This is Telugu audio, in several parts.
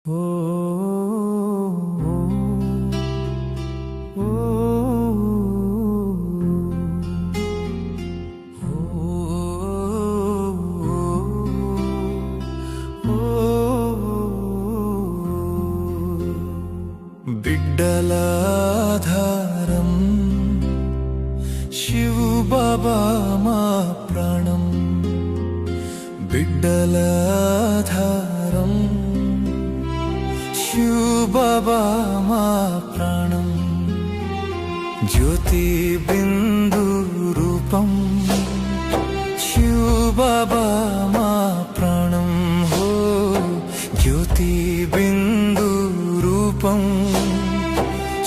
ఓ ఓ బిడ్డల ఆధారం శివు బాబా మా ప్రాణం, బిడ్డల ఆధారం శివు బాబా మా ప్రాణం, జ్యోతి బిందు రూపం శివు బాబా మా ప్రాణం, హో జ్యోతి బిందు రూపం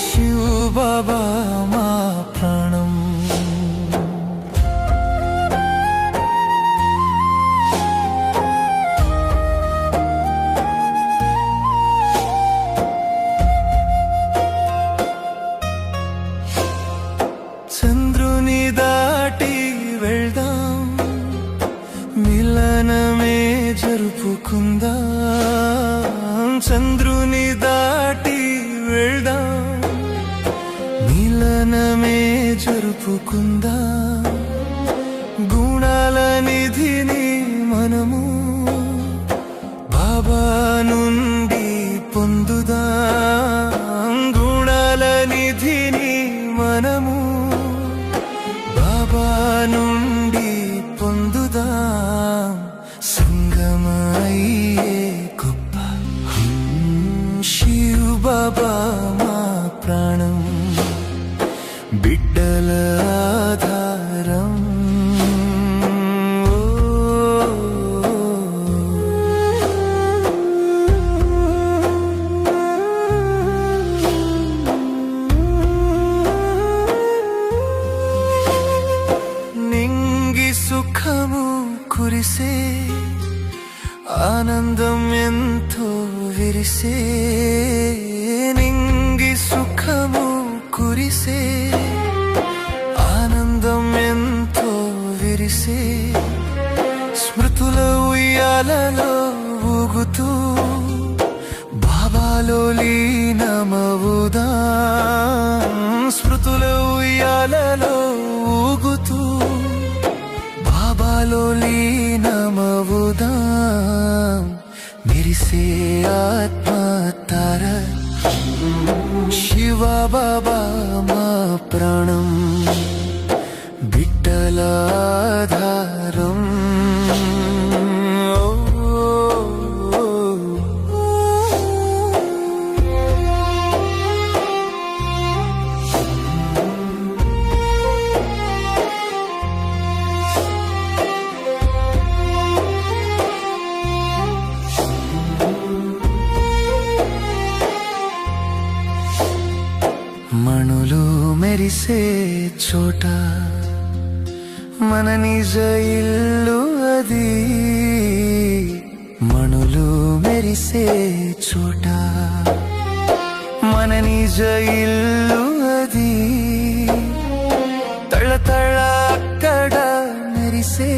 శివు బాబా మా ప్రాణం. చంద్రుని దాటి వెళ్దాం, మిలనమే జరుపుకుందాం, చంద్రుని దాటి వెళ్దాం, మిలనమే జరుపుకుందాం, గుణాల నిధిని మనము బాబా నుండి పొందుదాం, గుణాల నిధిని మనము బాబా నుండి పొందుదాం, సంగమయ్యే గొప్ప శివు బాబా మా ప్రాణం, బిడ్డల ఆధారం. నింగి సుఖము కురిసే, ఆనందం ఎంతో విరిసే, నింగి సుఖము కురిసే, ఆనందం ఎంతో విరిసే, స్మృతుల ఉయ్యాలలో ఊగుతూ బాబాలో లీనమవుదాం, స్మృతుల ఉయ్యాలలో ఊగుతూ బాబాలో లీనమవుదాం, మెరిసే ఆత్మతార శివ బాబా మా ప్రాణం, బిడ్డల ఆధారం. మణులు మెరిసే చోట మన నిజ ఇల్లు అది, మణులు మెరిసే చోట మన నిజ ఇల్లు అది, తళతళ అక్కడ మెరిసే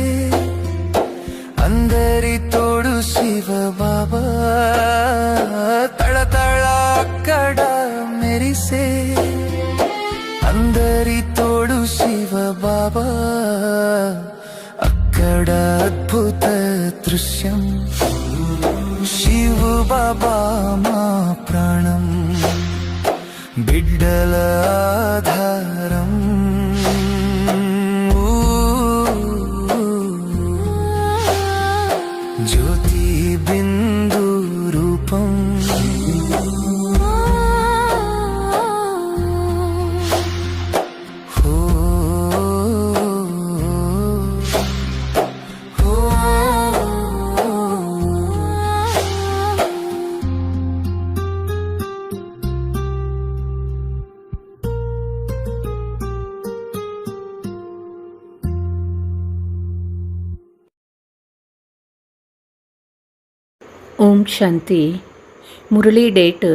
అందరి తోడు శివ బాబా, తళతళ అక్కడ మెరిసే అందరి తోడు శివ బాబా, అక్కడ అద్భుత దృశ్యం శివ బాబా మా ప్రాణం, బిడ్డల ఆధారం. జ్యోతి బిందు రూపం ఓం శాంతి. మురళీ డేట్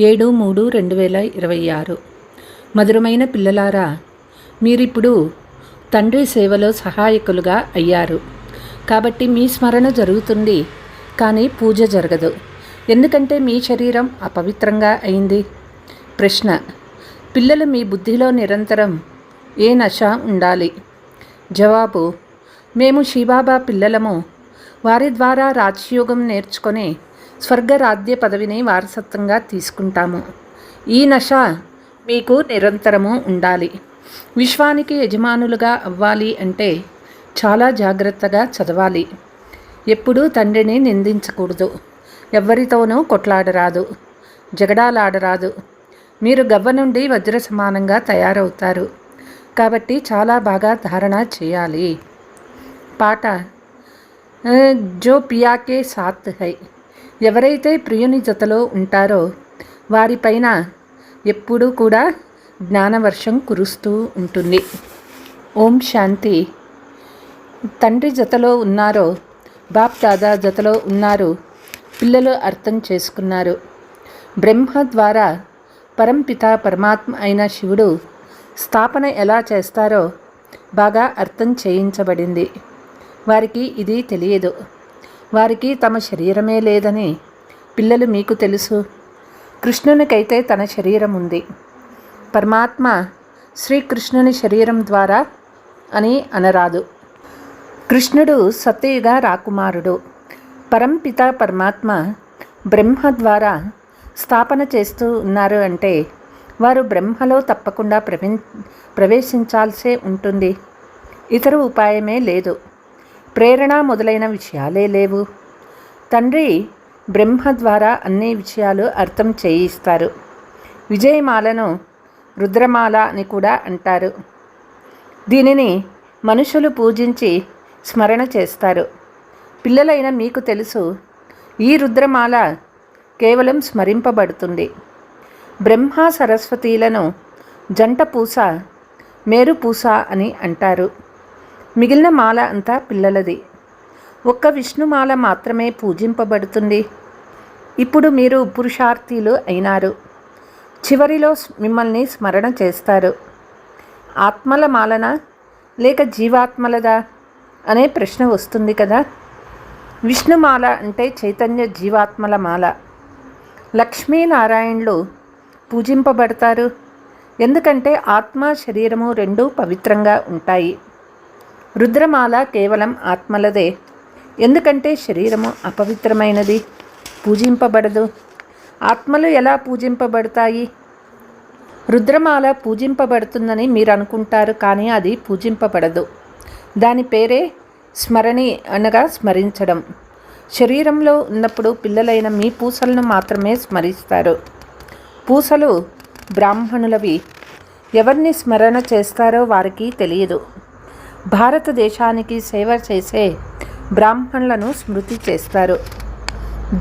7/3/2026. మధురమైన పిల్లలారా, మీరిప్పుడు తండ్రి సేవలో సహాయకులుగా అయ్యారు. కాబట్టి మీ స్మరణ జరుగుతుంది, కానీ పూజ జరగదు. ఎందుకంటే మీ శరీరం అపవిత్రంగా అయింది. ప్రశ్న: పిల్లలు మీ బుద్ధిలో నిరంతరం ఏ నశ ఉండాలి? జవాబు: మేము శివబాబా పిల్లలము. వారి ద్వారా రాజయోగం నేర్చుకొని స్వర్గరాజ్య పదవిని వారసత్వంగా తీసుకుంటాము. ఈ నశ మీకు నిరంతరము ఉండాలి. విశ్వానికి యజమానులుగా అవ్వాలి అంటే చాలా జాగ్రత్తగా చదవాలి. ఎప్పుడూ తండ్రిని నిందించకూడదు. ఎవ్వరితోనూ కొట్లాడరాదు, జగడాలాడరాదు. మీరు గవ్వ నుండి వజ్ర సమానంగా తయారవుతారు. కాబట్టి చాలా బాగా ధారణ చేయాలి. పాట: జో పియాకే సాత్ హై. ఎవరైతే ప్రియుని జతలో ఉంటారో వారిపైన ఎప్పుడూ కూడా జ్ఞానవర్షం కురుస్తూ ఉంటుంది. ఓం శాంతి. తండ్రి జతలో ఉన్నారో, బాప్ దాదా జతలో ఉన్నారు. పిల్లలు అర్థం చేసుకున్నారు. బ్రహ్మ ద్వారా పరంపిత పరమాత్మ అయిన శివుడు స్థాపన ఎలా చేస్తారో బాగా అర్థం చేయించబడింది. వారికి ఇది తెలియదు. వారికి తమ శరీరమే లేదని పిల్లలు మీకు తెలుసు. కృష్ణునికైతే తన శరీరం ఉంది. పరమాత్మ శ్రీకృష్ణుని శరీరం ద్వారా అని అనరాదు. కృష్ణుడు సత్యయుగ రాకుమారుడు. పరంపిత పరమాత్మ బ్రహ్మ ద్వారా స్థాపన చేస్తూ ఉన్నారు అంటే వారు బ్రహ్మలో తప్పకుండా ప్రవేశించాల్సే ఉంటుంది. ఇతర ఉపాయమే లేదు. ప్రేరణ మొదలైన విషయాలే లేవు. తండ్రి బ్రహ్మ ద్వారా అన్ని విషయాలు అర్థం చేయిస్తారు. విజయమాలను రుద్రమాల అని కూడా అంటారు. దీనిని మనుషులు పూజించి స్మరణ చేస్తారు. పిల్లలైన మీకు తెలుసు, ఈ రుద్రమాల కేవలం స్మరింపబడుతుంది. బ్రహ్మ సరస్వతీలను జంట పూస, మేరు పూస అని అంటారు. మిగిలిన మాల అంతా పిల్లలది. ఒక్క విష్ణుమాల మాత్రమే పూజింపబడుతుంది. ఇప్పుడు మీరు పురుషార్థులు అయినారు. చివరిలో మిమ్మల్ని స్మరణ చేస్తారు. ఆత్మల మాలనా లేక జీవాత్మలదా అనే ప్రశ్న వస్తుంది కదా. విష్ణుమాల అంటే చైతన్య జీవాత్మల మాల. లక్ష్మీనారాయణులు పూజింపబడతారు. ఎందుకంటే ఆత్మ శరీరము రెండూ పవిత్రంగా ఉంటాయి. రుద్రమాల కేవలం ఆత్మలదే. ఎందుకంటే శరీరము అపవిత్రమైనది, పూజింపబడదు. ఆత్మలు ఎలా పూజింపబడతాయి? రుద్రమాల పూజింపబడుతుందని మీరు అనుకుంటారు, కానీ అది పూజింపబడదు. దాని పేరే స్మరణి అనగా స్మరించడం. శరీరంలో ఉన్నప్పుడు పిల్లలైన మీ పూసలను మాత్రమే స్మరిస్తారు. పూసలు బ్రాహ్మణులవి. ఎవరిని స్మరణ చేస్తారో వారికి తెలియదు. భారతదేశానికి సేవ చేసే బ్రాహ్మణులను స్మృతి చేస్తారు.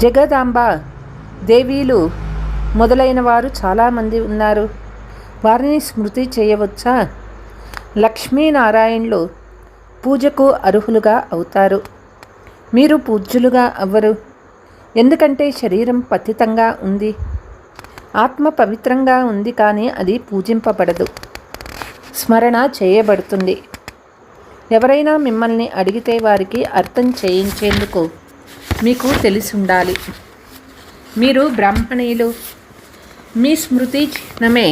జగదాంబ దేవీలు మొదలైన వారు చాలామంది ఉన్నారు. వారిని స్మృతి చేయవచ్చా? లక్ష్మీనారాయణులు పూజకు అర్హులుగా అవుతారు. మీరు పూజ్యులుగా అవ్వరు. ఎందుకంటే శరీరం పతితంగా ఉంది. ఆత్మ పవిత్రంగా ఉంది, కానీ అది పూజింపబడదు, స్మరణ చేయబడుతుంది. ఎవరైనా మిమ్మల్ని అడిగితే వారికి అర్థం చేయించేందుకు మీకు తెలిసి ఉండాలి. మీరు బ్రాహ్మణీయులు. మీ స్మృతి చిహ్నమే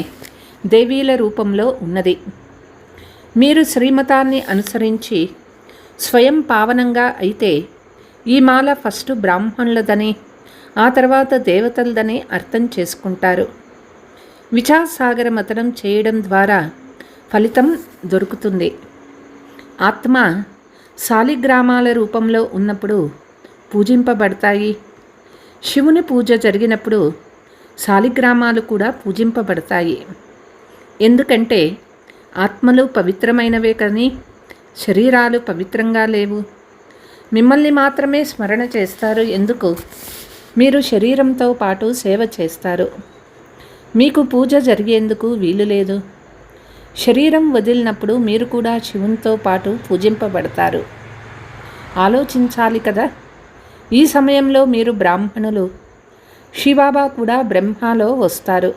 దేవీల రూపంలో ఉన్నది. మీరు శ్రీమతాన్ని అనుసరించి స్వయం పావనంగా అయితే ఈ మాల ఫస్ట్ బ్రాహ్మణులదని, ఆ తర్వాత దేవతలదని అర్థం చేసుకుంటారు. విచారసాగర మతనం చేయడం ద్వారా ఫలితం దొరుకుతుంది. ఆత్మ శాలిగ్రామాల రూపంలో ఉన్నప్పుడు పూజింపబడతాయి. శివుని పూజ జరిగినప్పుడు శాలిగ్రామాలు కూడా పూజింపబడతాయి. ఎందుకంటే ఆత్మలు పవిత్రమైనవే కానీ శరీరాలు పవిత్రంగా లేవు. మిమ్మల్ని మాత్రమే స్మరణ చేస్తారు. ఎందుకు? మీరు శరీరంతో పాటు సేవ చేస్తారు. మీకు పూజ జరిగేందుకు వీలు లేదు. శరీరం వదిలినప్పుడు మీరు కూడా శివునితో పాటు పూజింపబడతారు. ఆలోచించాలి కదా. ఈ సమయంలో మీరు బ్రాహ్మణులు. శివబాబా కూడా బ్రహ్మలో వస్తారు.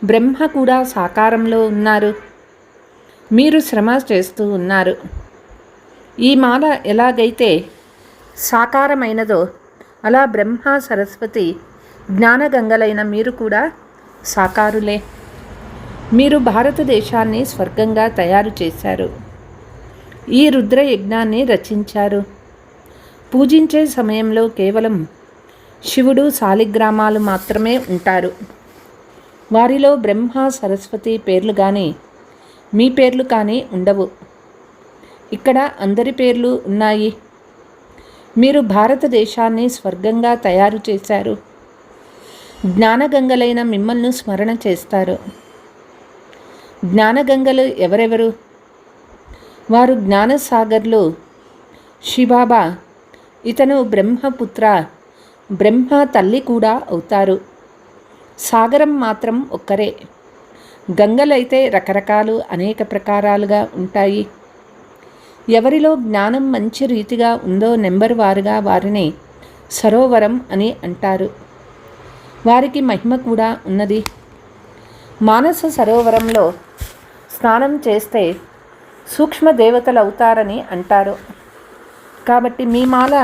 బ్రహ్మ కూడా సాకారంలో ఉన్నారు. మీరు శ్రమ చేస్తూ ఉన్నారు. ఈ మాల ఎలాగైతే సాకారమైనదో అలా బ్రహ్మ సరస్వతి జ్ఞానగంగలైన మీరు కూడా సాకారులే. మీరు భారతదేశాన్ని స్వర్గంగా తయారు చేశారు. ఈ రుద్ర యజ్ఞాన్ని రచించారు. పూజించే సమయంలో కేవలం శివుడు శాలిగ్రామాలు మాత్రమే ఉంటారు. వారిలో బ్రహ్మ సరస్వతి పేర్లు కానీ మీ పేర్లు కానీ ఉండవు. ఇక్కడ అందరి పేర్లు ఉన్నాయి. మీరు భారతదేశాన్ని స్వర్గంగా తయారు చేశారు. జ్ఞానగంగలైన మిమ్మల్ని స్మరణ చేస్తారు. జ్ఞానగంగలు ఎవరెవరు? వారు జ్ఞానసాగర్లు. శిబాబా ఇతను బ్రహ్మపుత్ర, బ్రహ్మ తల్లి కూడా అవుతారు. సాగరం మాత్రం ఒక్కరే. గంగలైతే రకరకాలు, అనేక ప్రకారాలుగా ఉంటాయి. ఎవరిలో జ్ఞానం మంచి రీతిగా ఉందో నెంబర్ వారుగా వారిని సరోవరం అని అంటారు. వారికి మహిమ కూడా ఉన్నది. మానస సరోవరంలో స్నానం చేస్తే సూక్ష్మ దేవతలు అవుతారని అంటారు. కాబట్టి మీ మాల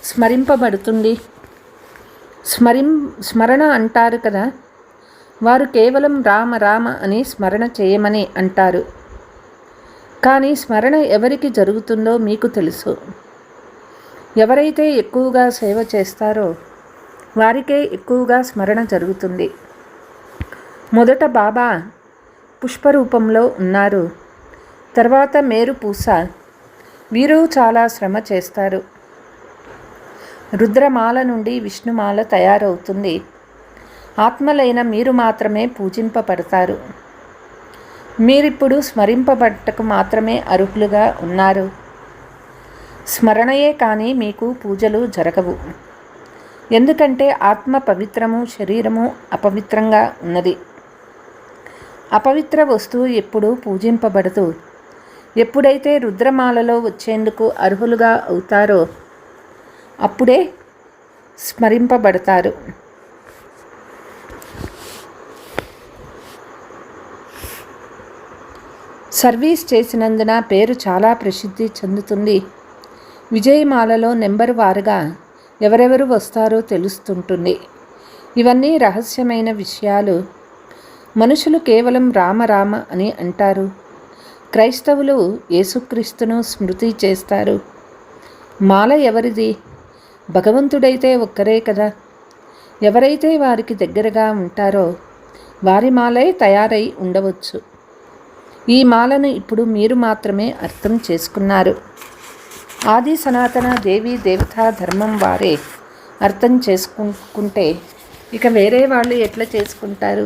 స్మరింపబడుతుంది. స్మరణ అంటారు కదా, వారు కేవలం రామ రామ అని స్మరణ చేయమని అంటారు. కానీ స్మరణ ఎవరికి జరుగుతుందో మీకు తెలుసు. ఎవరైతే ఎక్కువగా సేవ చేస్తారో వారికే ఎక్కువగా స్మరణ జరుగుతుంది. మొదట బాబా పుష్పరూపంలో ఉన్నారు. తర్వాత మేరు పూస. వీరు చాలా శ్రమ చేస్తారు. రుద్రమాల నుండి విష్ణుమాల తయారవుతుంది. ఆత్మలైన మీరు మాత్రమే పూజింపబడతారు. మీరిప్పుడు స్మరింపబట్టకు మాత్రమే అర్హులుగా ఉన్నారు. స్మరణయే కానీ మీకు పూజలు జరగవు. ఎందుకంటే ఆత్మ పవిత్రము, శరీరము అపవిత్రంగా ఉన్నది. అపవిత్ర వస్తువు ఎప్పుడూ పూజింపబడదు. ఎప్పుడైతే రుద్రమాలలో వచ్చేందుకు అర్హులుగా అవుతారో అప్పుడే స్మరింపబడతారు. సర్వీస్ చేసినందున పేరు చాలా ప్రసిద్ధి చెందుతుంది. విజయమాలలో నెంబర్ వారుగా ఎవరెవరు వస్తారో తెలుస్తుంటుంది. ఇవన్నీ రహస్యమైన విషయాలు. మనుషులు కేవలం రామ రామ అని అంటారు. క్రైస్తవులు యేసుక్రీస్తును స్మృతి చేస్తారు. మాల ఎవరిది? భగవంతుడైతే ఒక్కరే కదా. ఎవరైతే వారికి దగ్గరగా ఉంటారో వారి మాలే తయారై ఉండవచ్చు. ఈ మాలను ఇప్పుడు మీరు మాత్రమే అర్థం చేసుకున్నారు. ఆది సనాతన దేవీ దేవతా ధర్మం వారే అర్థం చేసుకుంటే ఇక వేరే వాళ్ళు ఎట్లా చేసుకుంటారు?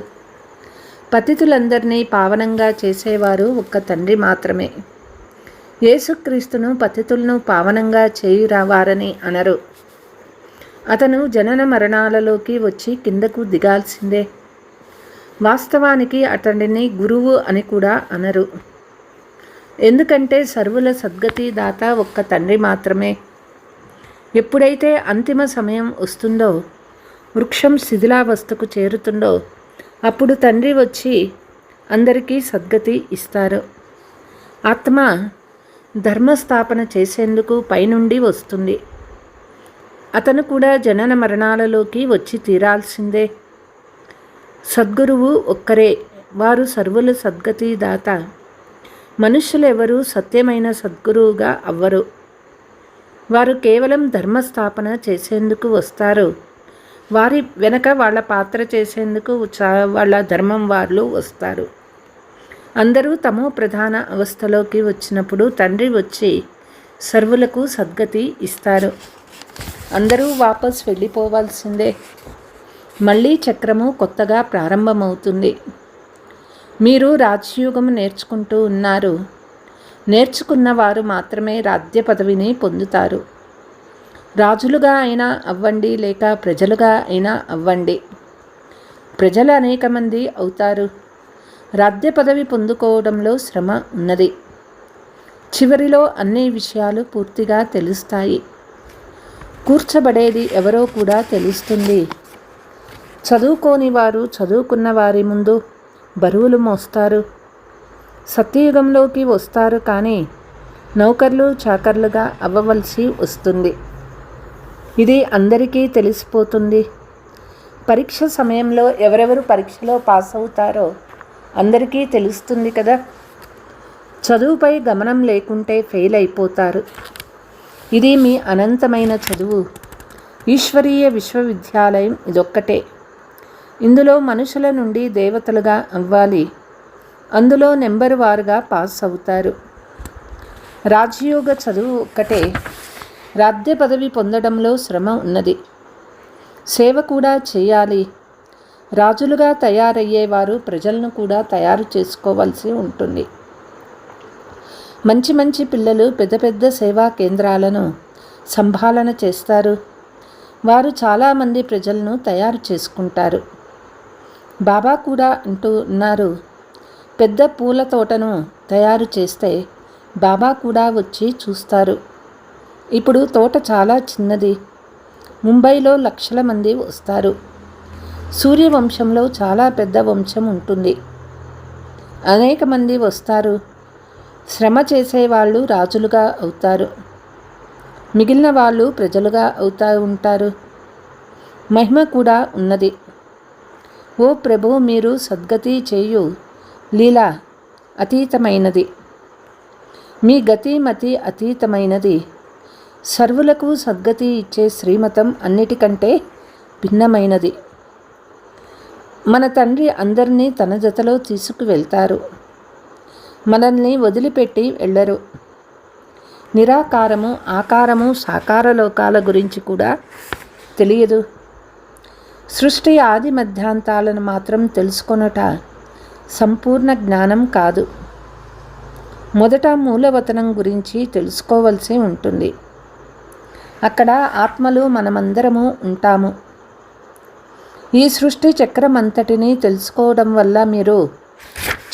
పతితులందరినీ పావనంగా చేసేవారు ఒక్క తండ్రి మాత్రమే. యేసుక్రీస్తును పతితులను పావనంగా చేయురావారని అనరు. అతను జనన మరణాలలోకి వచ్చి కిందకు దిగాల్సిందే. వాస్తవానికి అతడిని గురువు అని కూడా అనరు. ఎందుకంటే సర్వుల సద్గతి దాత ఒక్క తండ్రి మాత్రమే. ఎప్పుడైతే అంతిమ సమయం వస్తుందో, వృక్షం శిథిలావస్థకు చేరుతుందో అప్పుడు తండ్రి వచ్చి అందరికీ సద్గతి ఇస్తారు. ఆత్మ ధర్మస్థాపన చేసేందుకు పైనుండి వస్తుంది. అతను కూడా జనన మరణాలలోకి వచ్చి తీరాల్సిందే. సద్గురువు ఒక్కరే. వారు సర్వుల సద్గతి దాత. మనుష్యులెవరూ సత్యమైన సద్గురువుగా అవ్వరు. వారు కేవలం ధర్మస్థాపన చేసేందుకు వస్తారు. వారి వెనక వాళ్ళ పాత్ర చేసేందుకు వాళ్ళ ధర్మం వాళ్ళు వస్తారు. అందరూ తమో ప్రధాన అవస్థలోకి వచ్చినప్పుడు తండ్రి వచ్చి సర్వులకు సద్గతి ఇస్తారు. అందరూ వాపస్ వెళ్ళిపోవాల్సిందే. మళ్ళీ చక్రము కొత్తగా ప్రారంభమవుతుంది. మీరు రాజయోగం నేర్చుకుంటూ ఉన్నారు. నేర్చుకున్న వారు మాత్రమే రాజ్య పదవిని పొందుతారు. రాజులుగా అయినా అవ్వండి, లేక ప్రజలుగా అయినా అవ్వండి. ప్రజలు అనేక మంది అవుతారు. రాజ్య పదవి పొందుకోవడంలో శ్రమ ఉన్నది. చివరిలో అన్ని విషయాలు పూర్తిగా తెలుస్తాయి. కూర్చబడేది ఎవరో కూడా తెలుస్తుంది. చదువుకోని వారు చదువుకున్న వారి ముందు బరువులు మోస్తారు. సత్యయుగంలోకి వస్తారు, కానీ నౌకర్లు చాకర్లుగా అవ్వవలసి వస్తుంది. ఇది అందరికీ తెలిసిపోతుంది. పరీక్ష సమయంలో ఎవరెవరు పరీక్షలో పాస్ అవుతారో అందరికీ తెలుస్తుంది కదా. చదువుపై గమనం లేకుంటే ఫెయిల్ అయిపోతారు. ఇది మీ అనంతమైన చదువు. ఈశ్వరీయ విశ్వవిద్యాలయం ఇదొక్కటే. ఇందులో మనుషుల నుండి దేవతలుగా అవ్వాలి. అందులో నెంబర్ వారుగా పాస్ అవుతారు. రాజయోగ చదువు ఒక్కటే. రాజ్య పదవి పొందడంలో శ్రమ ఉన్నది. సేవ కూడా చేయాలి. రాజులుగా తయారయ్యేవారు ప్రజలను కూడా తయారు చేసుకోవాల్సి ఉంటుంది. మంచి మంచి పిల్లలు పెద్ద పెద్ద సేవా కేంద్రాలను సంభాలన చేస్తారు. వారు చాలామంది ప్రజలను తయారు చేసుకుంటారు. బాబా కూడా అంటూ ఉన్నారు, పెద్ద పూల తోటను తయారు చేస్తే బాబా కూడా వచ్చి చూస్తారు. ఇప్పుడు తోట చాలా చిన్నది. ముంబైలో లక్షల మంది వస్తారు. సూర్యవంశంలో చాలా పెద్ద వంశం ఉంటుంది. అనేక మంది వస్తారు. శ్రమ చేసేవాళ్ళు రాజులుగా అవుతారు. మిగిలిన వాళ్ళు ప్రజలుగా ఉంటారు. మహిమ కూడా ఉన్నది. ఓ ప్రభు, మీరు సద్గతి చేయు లీలా అతీతమైనది. మీ గతి మతి అతీతమైనది. సర్వులకు సద్గతి ఇచ్చే శ్రీమతం అన్నిటికంటే భిన్నమైనది. మన తండ్రి అందరినీ తన జతలో తీసుకువెళ్తారు. మనల్ని వదిలిపెట్టి వెళ్ళరు. నిరాకారము, ఆకారము, సాకార లోకాల గురించి కూడా తెలియదు. సృష్టి ఆది మధ్యాంతాలను మాత్రం తెలుసుకొనుట సంపూర్ణ జ్ఞానం కాదు. మొదట మూలవతనం గురించి తెలుసుకోవలసి ఉంటుంది. అక్కడ ఆత్మలు మనమందరము ఉంటాము. ఈ సృష్టి చక్రమంతటిని తెలుసుకోవడం వల్ల మీరు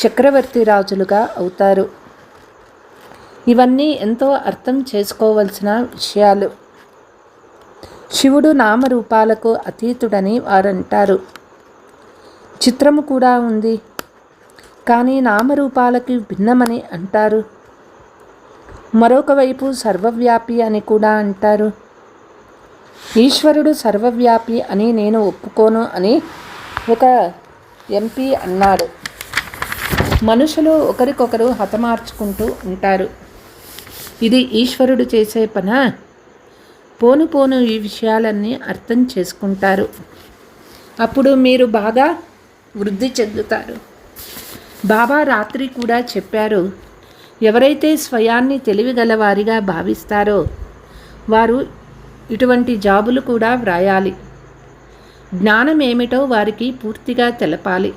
చక్రవర్తి రాజులుగా అవుతారు. ఇవన్నీ ఎంతో అర్థం చేసుకోవలసిన విషయాలు. శివుడు నామరూపాలకు అతీతుడని వారంటారు. చిత్రము కూడా ఉంది, కానీ నామరూపాలకి భిన్నమని అంటారు. మరొక వైపు సర్వవ్యాపి అని కూడా అంటారు. ఈశ్వరుడు సర్వవ్యాపి అని నేను ఒప్పుకోను అని ఒక ఎంపీ అన్నాడు. మనుషులు ఒకరికొకరు హతమార్చుకుంటూ ఉంటారు. ఇది ఈశ్వరుడు చేసే పనా? పోను పోను ఈ విషయాలన్నీ అర్థం చేసుకుంటారు. అప్పుడు మీరు బాగా వృద్ధి చెందుతారు. బాబా రాత్రి కూడా చెప్పారు, ఎవరైతే స్వయాన్ని తెలివిగలవారిగా భావిస్తారో వారు ఇటువంటి జాబులు కూడా వ్రాయాలి. జ్ఞానం ఏమిటో వారికి పూర్తిగా తెలపాలి.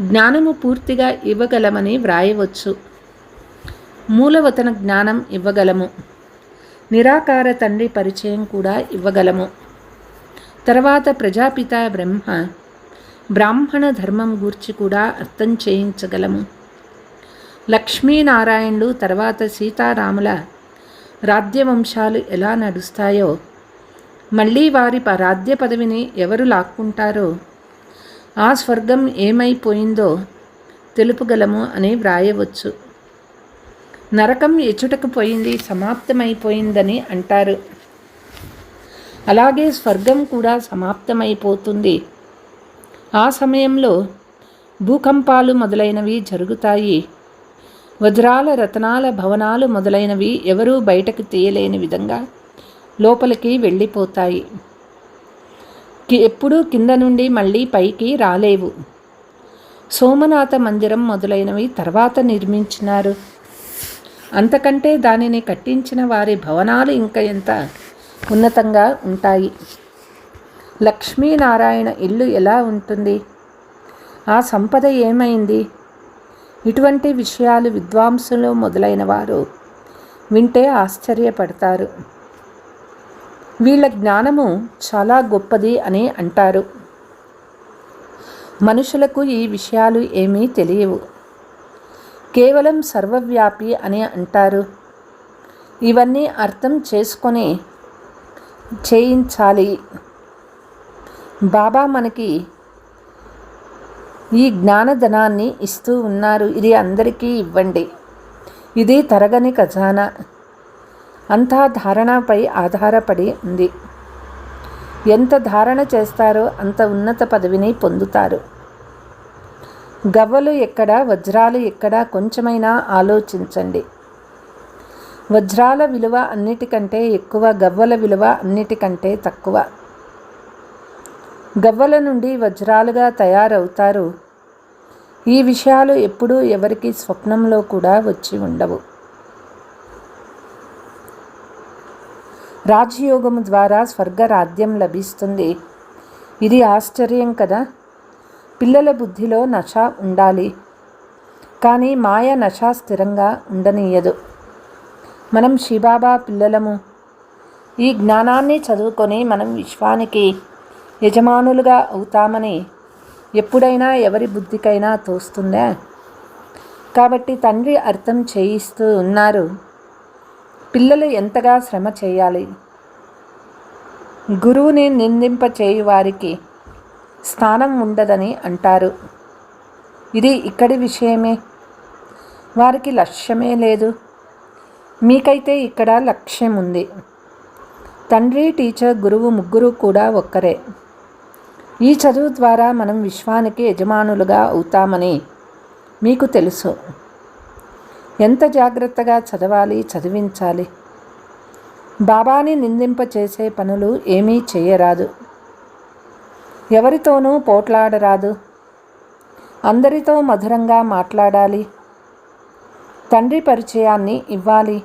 జ్ఞానము పూర్తిగా ఇవ్వగలమని వ్రాయవచ్చు. మూలవతన జ్ఞానం ఇవ్వగలము. నిరాకార తండ్రి పరిచయం కూడా ఇవ్వగలము. తర్వాత ప్రజాపిత బ్రాహ్మణ ధర్మం గూర్చి కూడా అర్థం చేయించగలము. లక్ష్మీనారాయణులు తర్వాత సీతారాముల రాజ్యవంశాలు ఎలా నడుస్తాయో, మళ్ళీ వారి రాజ్య పదవిని ఎవరు లాక్కుంటారో, ఆ స్వర్గం ఏమైపోయిందో తెలుపగలము అని వ్రాయవచ్చు. నరకం ఎచుటకు పోయింది, సమాప్తమైపోయిందని అంటారు. అలాగే స్వర్గం కూడా సమాప్తమైపోతుంది. ఆ సమయంలో భూకంపాలు మొదలైనవి జరుగుతాయి. వజ్రాల రతనాల భవనాలు మొదలైనవి ఎవరూ బయటకు తీయలేని విధంగా లోపలికి వెళ్ళిపోతాయి. ఎప్పుడూ కింద నుండి మళ్ళీ పైకి రాలేవు. సోమనాథ మందిరం మొదలైనవి తర్వాత నిర్మించినారు. అంతకంటే దానిని కట్టించిన వారి భవనాలు ఇంకా ఎంత ఉన్నతంగా ఉంటాయి. లక్ష్మీనారాయణ ఇల్లు ఎలా ఉంటుంది? ఆ సంపద ఏమైంది? ఇటువంటి విషయాలు విద్వాంసులు మొదలైన వారు వింటే ఆశ్చర్యపడతారు. వీళ్ళ జ్ఞానము చాలా గొప్పది అని అంటారు. మనుషులకు ఈ విషయాలు ఏమీ తెలియవు. కేవలం సర్వవ్యాపి అని అంటారు. ఇవన్నీ అర్థం చేసుకొని చేయించాలి. బాబా మనకి ఈ జ్ఞానధనాన్ని ఇస్తూ ఉన్నారు. ఇది అందరికీ ఇవ్వండి. ఇది తరగని ఖజానా. అంతా ధారణపై ఆధారపడి ఉంది. ఎంత ధారణ చేస్తారో అంత ఉన్నత పదవిని పొందుతారు. గవ్వలు ఎక్కడ, వజ్రాలు ఎక్కడ కొంచెమైనా ఆలోచించండి. వజ్రాల విలువ అన్నిటికంటే ఎక్కువ, గవ్వల విలువ అన్నిటికంటే తక్కువ. గవ్వల నుండి వజ్రాలుగా తయారవుతారు. ఈ విషయాలు ఎప్పుడూ ఎవరికి స్వప్నంలో కూడా వచ్చి ఉండవు. రాజయోగము ద్వారా స్వర్గరాజ్యం లభిస్తుంది. ఇది ఆశ్చర్యం కదా. పిల్లల బుద్ధిలో నశ ఉండాలి, కానీ మాయ నశ స్థిరంగా ఉండనీయదు. మనం శివబాబా పిల్లలము. ఈ జ్ఞానాన్ని చదువుకొని మనం విశ్వానికి యజమానులుగా అవుతామని ఎప్పుడైనా ఎవరి బుద్ధికైనా తోస్తుందా? కాబట్టి తండ్రి అర్థం చేయిస్తూ ఉన్నారు, పిల్లలు ఎంతగా శ్రమ చేయాలి. గురువుని నిందింపచేయు వారికి స్థానం ఉండదని అంటారు. ఇది ఇక్కడి విషయమే. వారికి లక్ష్యమే లేదు. మీకైతే ఇక్కడ లక్ష్యం ఉంది. తండ్రి, టీచర్, గురువు ముగ్గురు కూడా ఒక్కరే. ఈ చదువు ద్వారా మనం విశ్వానికి యజమానులుగా అవుతామని మీకు తెలుసు. ఎంత జాగ్రత్తగా చదవాలి, చదివించాలి. బాబాని నిందింపచేసే పనులు ఏమీ చేయరాదు. ఎవరితోనూ పోట్లాడరాదు. అందరితో మధురంగా మాట్లాడాలి. తండ్రి పరిచయాన్ని ఇవ్వాలి.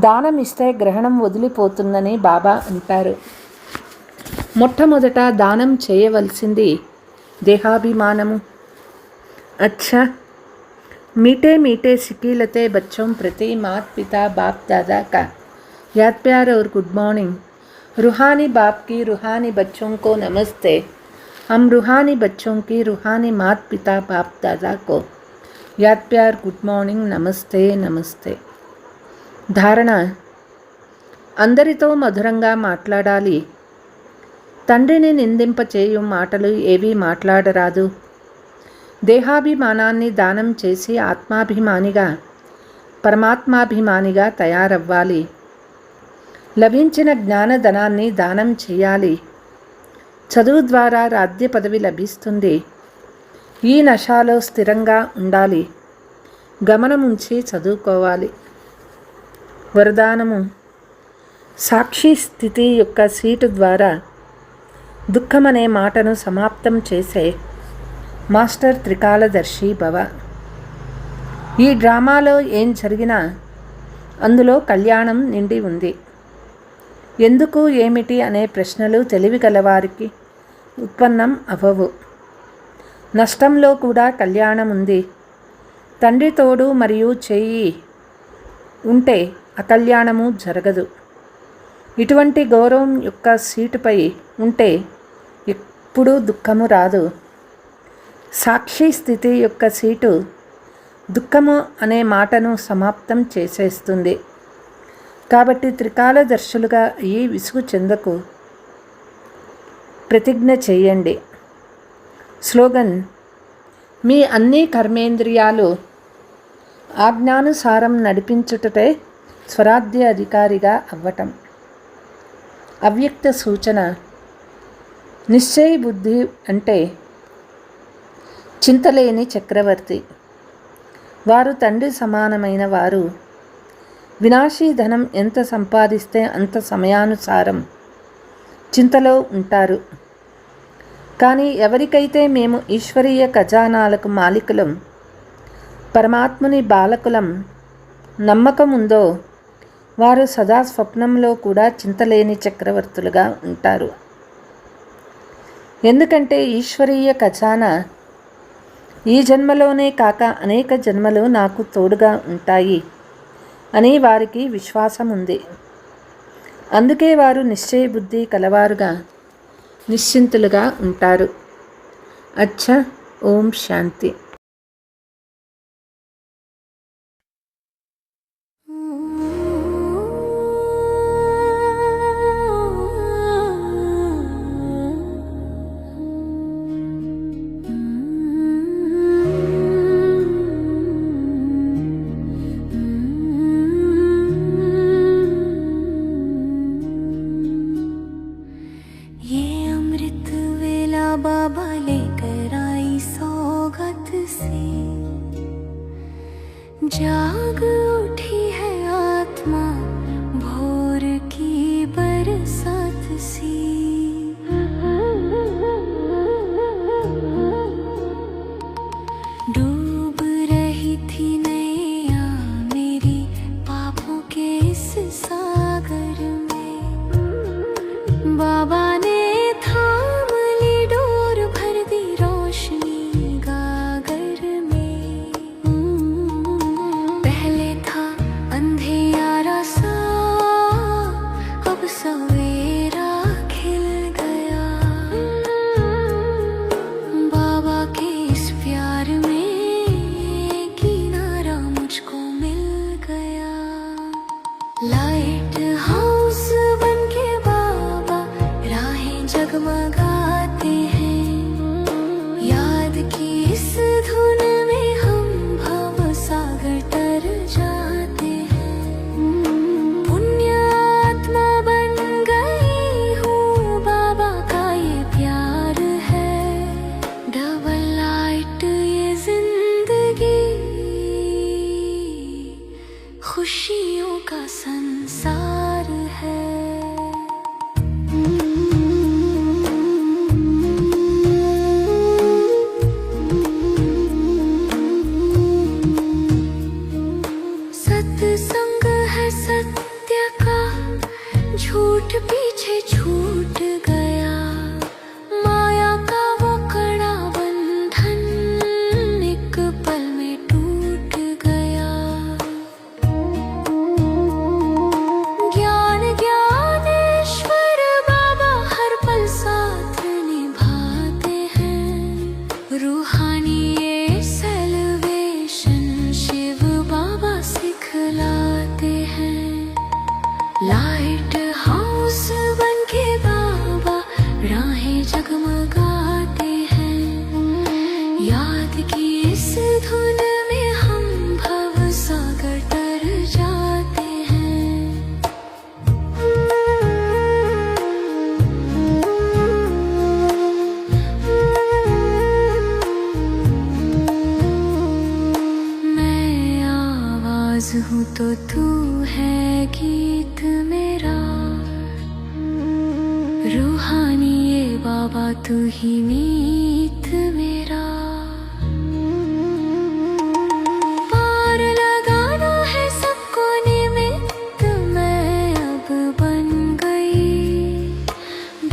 దానం ఇస్తే గ్రహణం వదిలిపోతుందని బాబా అంటారు. మొట్టమొదట దానం చేయవలసింది దేహాభిమానము. అచ్చా, मीठे मीठे सिकीलते बच्चों प्रति माता पिता बाप दादा का याद प्यार और गुड मॉर्निंग. रूहानी बाप की रूहानी बच्चों को नमस्ते. हम रूहानी बच्चों की रूहानी माता पिता बाप दादा को याद प्यार गुड मॉर्निंग, नमस्ते नमस्ते. ధారణ: అందరితో మధురంగా మాట్లాడాలి. తండ్రిని నిందింపచేయు మాటలు ఏవీ మాట్లాడరాదు. దేహాభిమానాన్ని దానం చేసి ఆత్మాభిమానిగా, పరమాత్మాభిమానిగా తయారవ్వాలి. లభించిన జ్ఞానధనాన్ని దానం చేయాలి. చదువు ద్వారా రాజ్య పదవి లభిస్తుంది. ఈ నశాలో స్థిరంగా ఉండాలి. గమనముంచి చదువుకోవాలి. వరదానము: సాక్షి స్థితి యొక్క సీటు ద్వారా దుఃఖమనే మాటను సమాప్తం చేసే మాస్టర్ త్రికాలదర్శి భవ. ఈ డ్రామాలో ఏం జరిగినా అందులో కళ్యాణం నిండి ఉంది. ఎందుకు, ఏమిటి అనే ప్రశ్నలు తెలివి గలవారికి ఉత్పన్నం అవ్వవు. నష్టంలో కూడా కళ్యాణం ఉంది. తండ్రి తోడు మరియు చేయి ఉంటే అకల్యాణము జరగదు. ఇటువంటి గౌరవం యొక్క సీటుపై ఉంటే ఎప్పుడూ దుఃఖము రాదు. సాక్షి స్థితి యొక్క సీటు దుఃఖము అనే మాటను సమాప్తం చేసేస్తుంది. కాబట్టి త్రికాలదర్శులుగా అయ్యి విసుగు చెందకు. ప్రతిజ్ఞ చేయండి. స్లోగన్: మీ అన్ని కర్మేంద్రియాలు ఆజ్ఞానుసారం నడిపించుటటే స్వరాజ్య అధికారిగా అవ్వటం. అవ్యక్త సూచన: నిశ్చయ బుద్ధి అంటే చింతలేని చక్రవర్తి. వారు తండ్రి సమానమైన వారు. వినాశీ ధనం ఎంత సంపాదిస్తే అంత సమయానుసారం చింతలో ఉంటారు. కానీ ఎవరికైతే మేము ఈశ్వరీయ ఖజానాలకు మాలికులం, పరమాత్ముని బాలకులం నమ్మకం ఉందో వారు సదా స్వప్నంలో కూడా చింతలేని చక్రవర్తులుగా ఉంటారు. ఎందుకంటే ఈశ్వరీయ ఖజానా ఈ జన్మలోనే కాక అనేక జన్మలు నాకు తోడుగా ఉంటాయి అని వారికి విశ్వాసం ఉంది. అందుకే వారు నిశ్చయ బుద్ధి కలవారుగా, నిశ్చింతులుగా ఉంటారు. అచ్చా, ఓం శాంతి. बाबा लेकर आई सौगत से, जाग उठी है आत्मा भोर की बरसात सी। डूब रही थी नैया मेरी पापों के इस सागर में, बाबा ने थाम ली डोर, भर दी रोशनी गागर में। पहले था अंधेरा सा, अब सवेरा खिल गया, बाबा के इस प्यार में किनारा मुझको मिल गया। लाइट हाउस बन के बाबा राहें जगमगाते हैं, याद की इस धुन में हम भव सागर तर जाते हैं। पुण्यात्मा बन गई हूँ, बाबा का ये प्यार है, डबल लाइट ये जिंदगी, खुशियों का संसार है। सत्संग है सत्य का, झूठ पीछे छूट गया, माया का वो कड़ा बंधन एक पल में टूट गया। ज्ञान ज्ञानेश्वर बाबा हर पल साथ निभाते हैं, रूहानी ये सेलिब्रेशन शिव बाबा सिखलाते हैं। लाइट हाउस बन के बाबा राहें जगमगाते हैं, याद की इस धुन में हम भव सागर तर जाते हैं। मैं आवाज हूँ तो तू है गीत मेरा, रूहानी ये बाबा तू ही मीत मेरा। पार लगाना है सबको निमित्त मैं अब बन गई,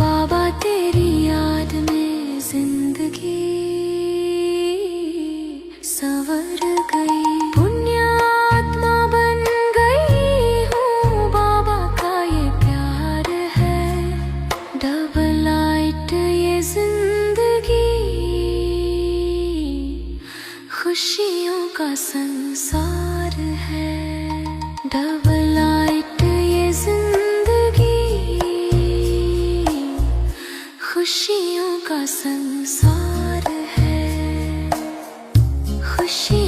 बाबा तेरी याद में जिंदगी संवर गई। पुण्यात्मा बन गई हूँ, बाबा का ये प्यार है, डबल लाइट ये जिंदगी, खुशियों का संसार है। डबल लाइट ये जिंदगी, खुशियों का संसार है, खुशी